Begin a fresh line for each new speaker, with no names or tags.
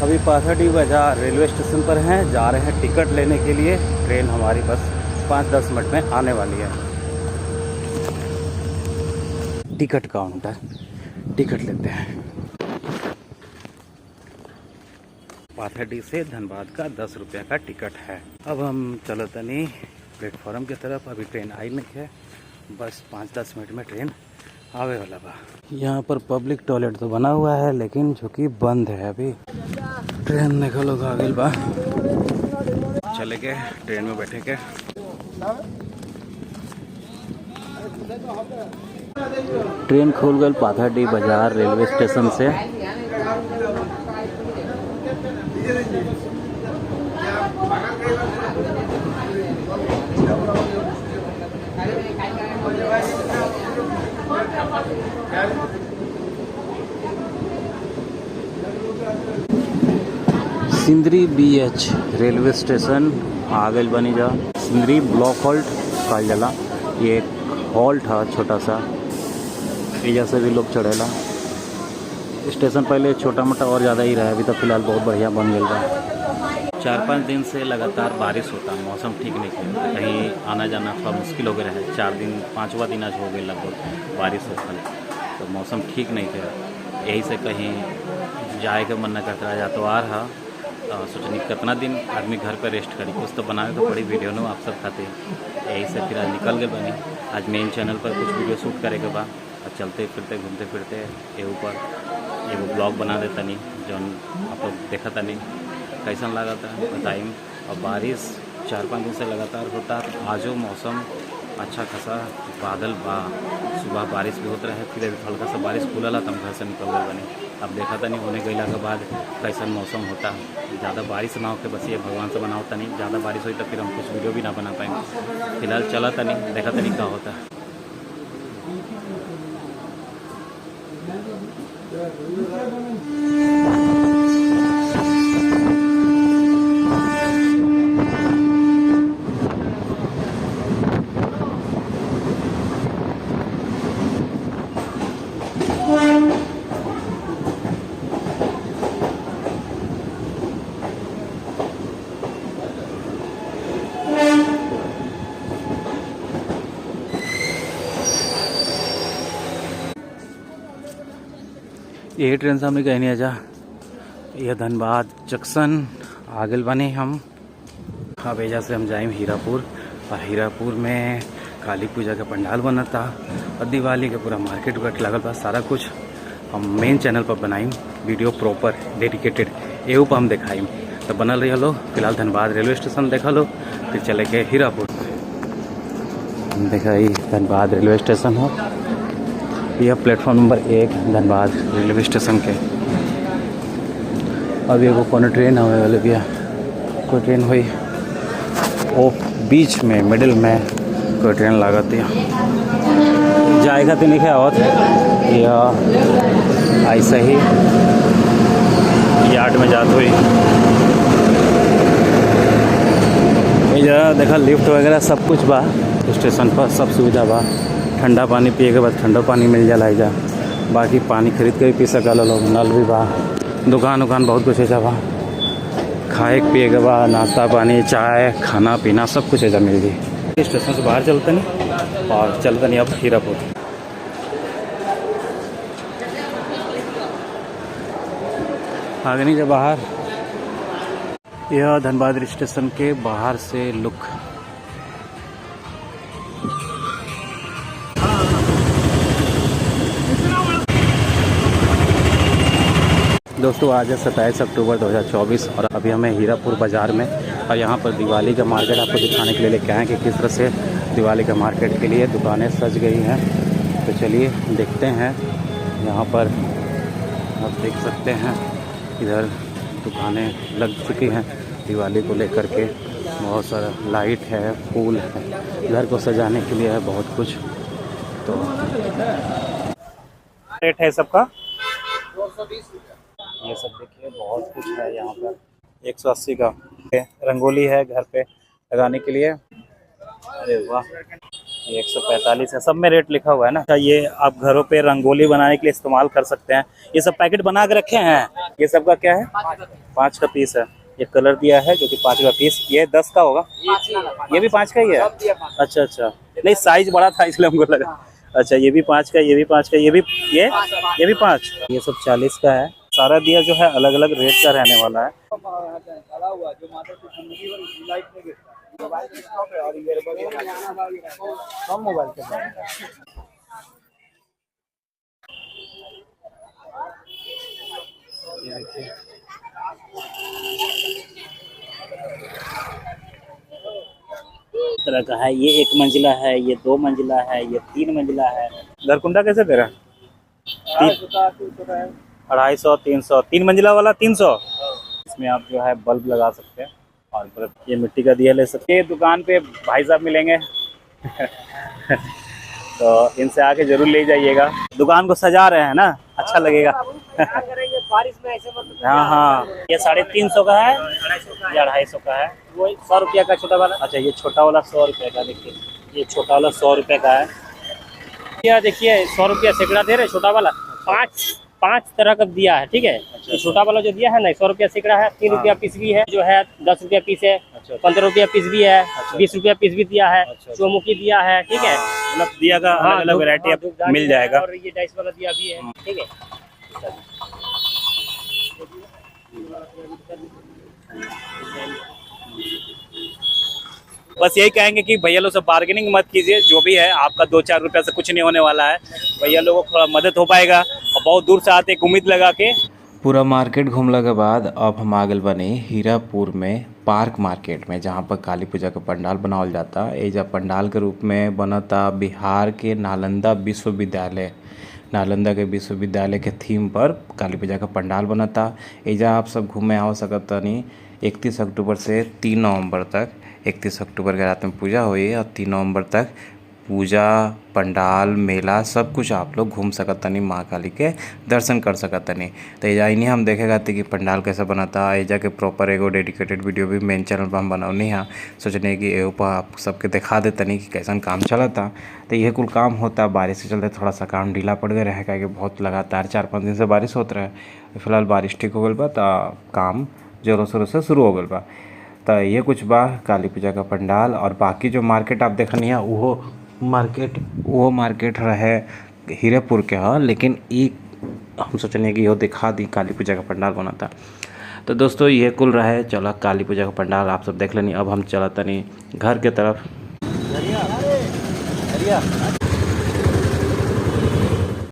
अभी पाथरडी बाजार railway station पर हैं, जा रहे हैं टिकट लेने के लिए। ट्रेन हमारी बस 5-10 मिनट में आने वाली है। टिकट काउंटर, टिकट लेते हैं। पाथरडी से धनबाद का 10 रुपये का टिकट है। अब हम चलते नहीं प्लेटफॉर्म की तरफ। अभी ट्रेन आई नहीं है, बस 5-10 मिनट में ट्रेन आवे वाला बा। यहाँ पर पब्लिक टॉयलेट तो बना हुआ है, लेकिन जो कि बंद है अभी। ट्रेन देखो लोग आ गई बा। चले गए ट्रेन में बैठे के। ट्रेन खुल गई पाथरडी बाजार रेलवे स्टेशन से। सिंदरी BH रेलवे स्टेशन आ गई बनी जा। सिंदरी ब्लॉक हॉल्ट कहल जाला। ये एक हॉल्ट है छोटा सा, एजा से भी लोग चढ़ेला। स्टेशन पहले छोटा मोटा और ज़्यादा ही रहा, अभी तो फिलहाल बहुत बढ़िया बन गया बा। 4-5 दिन से लगातार बारिश होता, मौसम ठीक नहीं है, कहीं आना जाना थोड़ा मुश्किल हो गया है। 4 दिन 5वां दिन आज हो गए लगभग बारिश होता, तो मौसम ठीक नहीं था। यही से कहीं जाए के मन न करता रहा। तो आ रहा सोचनी कितना दिन आदमी घर पर रेस्ट करी, कुछ तो बनाए तो बड़ी वीडियो न आप सब खाते। यही से फिर आज निकल गए बनी। आज मेन चैनल पर कुछ वीडियो शूट करे के बाद और चलते फिरते घूमते फिरते ये ऊपर एगो ब्लॉग बना देता नहीं, जो आप लोग देखा था नहीं कैसा लगा था बताइए। और बारिश 4-5 दिन से लगातार होता। आजो मौसम अच्छा खासा बादल बा, सुबह बारिश भी होता रहे, फिर हल्का सा बारिश खुला तब घर से निकल गए बने। अब देखा था नहीं होने गईला के बाद कैसा मौसम होता। ज़्यादा बारिश ना होके बस ये भगवान से बनाओ था नहीं, ज़्यादा बारिश हुई तो फिर हम कुछ वीडियो भी ना बना पाएंगे। फिलहाल चला था नहीं, देखा था नहीं क्या होता। ये ट्रेन से हमने कहीं नहीं आजा। यह धनबाद जंक्शन आगे बने हम। अब एजा से हम जाएंगे हीरापुर, और हीरापुर में काली पूजा का पंडाल बना था और दिवाली का पूरा मार्केट वार्केट लगल बा। सारा कुछ हम मेन चैनल पर बनाई वीडियो प्रॉपर डेडिकेटेड, एहू पर हम दिखाई। तो बनल रही लो। फिलहाल धनबाद रेलवे स्टेशन देखा लो, फिर चले गए हीरापुर। देखा धनबाद रेलवे स्टेशन हो, यह platform number 1 Dhanbad railway station के। अब एगो कोनो ट्रेन आवे वाले भैया, कोई ट्रेन हुई वो बीच में मिडिल में कोई ट्रेन लागत है जाएगा तो नहीं आवत। यह ऐसे ही यार्ड में जात हुई। ये देखा लिफ्ट वगैरह सब कुछ बा स्टेशन पर, सब सुविधा बा। ठंडा पानी पिए के बाद ठंडा पानी मिल जाला जा। बाकी पानी खरीद के भी पी सकल लोग। नल भी बा, दुकान उकान बहुत कुछ ऐसा बा। खाए पिए के बाद नाश्ता पानी चाय खाना पीना सब कुछ ऐसा मिल गई। स्टेशन से बाहर चलते नहीं और चलते नहीं अब हीरापुर। आगे नहीं जब बाहर, यह धनबाद स्टेशन के बाहर से लुक। दोस्तों आज है 27 अक्टूबर 2024 और अभी हमें हीरापुर बाज़ार में, और यहाँ पर दिवाली का मार्केट आपको दिखाने के लिए लेके आए कि किस तरह से दिवाली का मार्केट के लिए दुकानें सज गई हैं। तो चलिए देखते हैं। यहाँ पर आप देख सकते हैं इधर दुकानें लग चुकी हैं दिवाली को लेकर के। बहुत सारा लाइट है, फूल है, घर को सजाने के लिए है बहुत कुछ। तो रेट है सबका 220 रुपये। ये सब देखिए बहुत कुछ है यहाँ पर। 180 का रंगोली है घर पे लगाने के लिए। अरे वाह, ये 145 है, सब में रेट लिखा हुआ है ना। अच्छा, ये आप घरों पे रंगोली बनाने के लिए इस्तेमाल कर सकते हैं। ये सब पैकेट बना के रखे हैं। ये सब का क्या है? 5 का पीस है। ये कलर दिया है जो कि 5 का पीस। ये 10 का होगा। ये भी 5 का ही है। अच्छा अच्छा, नहीं साइज बड़ा था इसलिए हमको लगा। अच्छा, ये भी 5 का, ये भी 5 का, ये भी ये भी 5। ये सब 40 का है। सारा दिया जो है अलग अलग रेट का रहने वाला है। तरह का है। ये 1 मंजिला है, ये 2 मंजिला है, ये 3 मंजिला है। घरकुंडा कैसे दे रहा है? 250, 300। 3 मंजिला वाला 300। इसमें आप जो है बल्ब लगा सकते हैं। और ये मिट्टी का दिया ले सकते हैं। दुकान पे भाई साहब मिलेंगे तो इनसे आके जरूर ले जाइएगा। दुकान को सजा रहे हैं ना, अच्छा लगेगा।
बारिश में ऐसे
हाँ हाँ। ये 350 का है, ये 250 का है।
वो 100 रुपया का छोटा वाला।
अच्छा, ये छोटा वाला 100 रुपये का। देखिए, ये छोटा वाला 100 रुपये का है।
ये देखिए 100 रुपया सैकड़ा दे रहे छोटा वाला। 5 तरह का दिया है, ठीक है।
अच्छा,
छोटा वाला जो दिया है ना 100 रुपया सैकड़ा है। 3 रुपया पीस भी है जो है, 10 रुपया पीस है,
अच्छा,
15 रुपया पीस भी है,
अच्छा,
20 रुपया पीस भी दिया है,
अच्छा,
चौमुखी दिया है, ठीक है।
मतलब दिया का अलग अलग वैरायटी
धूपदानी
मिल जाएगा।
है, और ये डाइस वाला दिया भी है, ठीक है।
बस यही कहेंगे कि भैया लोग से बार्गेनिंग मत कीजिए। जो भी है आपका 2-4 रुपये से कुछ नहीं होने वाला है। भैया लोगों को थोड़ा मदद हो पाएगा। और बहुत दूर से आते एक उम्मीद लगा के।
पूरा मार्केट घूमला के बाद अब हम आगल बने हीरापुर में पार्क मार्केट में, जहाँ पर काली पूजा का पंडाल बनावल जाता। एजा पंडाल के रूप में बनता बिहार के नालंदा विश्वविद्यालय। नालंदा के विश्वविद्यालय के थीम पर काली पूजा का पंडाल बनता। एजा आप सब घूमे आ सकतनी 31 अक्टूबर से 3 नवंबर तक। 31 अक्टूबर के रात में पूजा हुई और 3 नवंबर तक पूजा, पंडाल, मेला सब कुछ आप लोग घूम सकतनी, माँ काली के दर्शन कर सकतनी। तो एजा इन्हीं हम देखेगा कि पंडाल कैसे बनाता। एजा के प्रॉपर एगो डेडिकेटेड वीडियो भी मेन चैनल पर हम बनौनी है। सोचने कि एगो पर आप सबके दिखा देतनी कि कैसन काम चलता। तो यह कुल काम होता। बारिश के चलते थोड़ा सा काम ढीला पड़ गया रहे, कि बहुत लगातार 4-5 दिन से बारिश होता रहे। फिलहाल बारिश ठीक हो गई बा, तो काम जोरों शोरों से शुरू हो गई बा। तो ये कुछ बा काली पूजा का पंडाल। और बाकी जो मार्केट आप देखनी है वो मार्केट रहे हीरापुर के है, लेकिन एक हम सोचने कि यो दिखा दी काली पूजा का पंडाल बना था। तो दोस्तों ये कुल रहे चला काली पूजा का पंडाल आप सब देख लेनी। अब हम चला तनी घर के तरफ।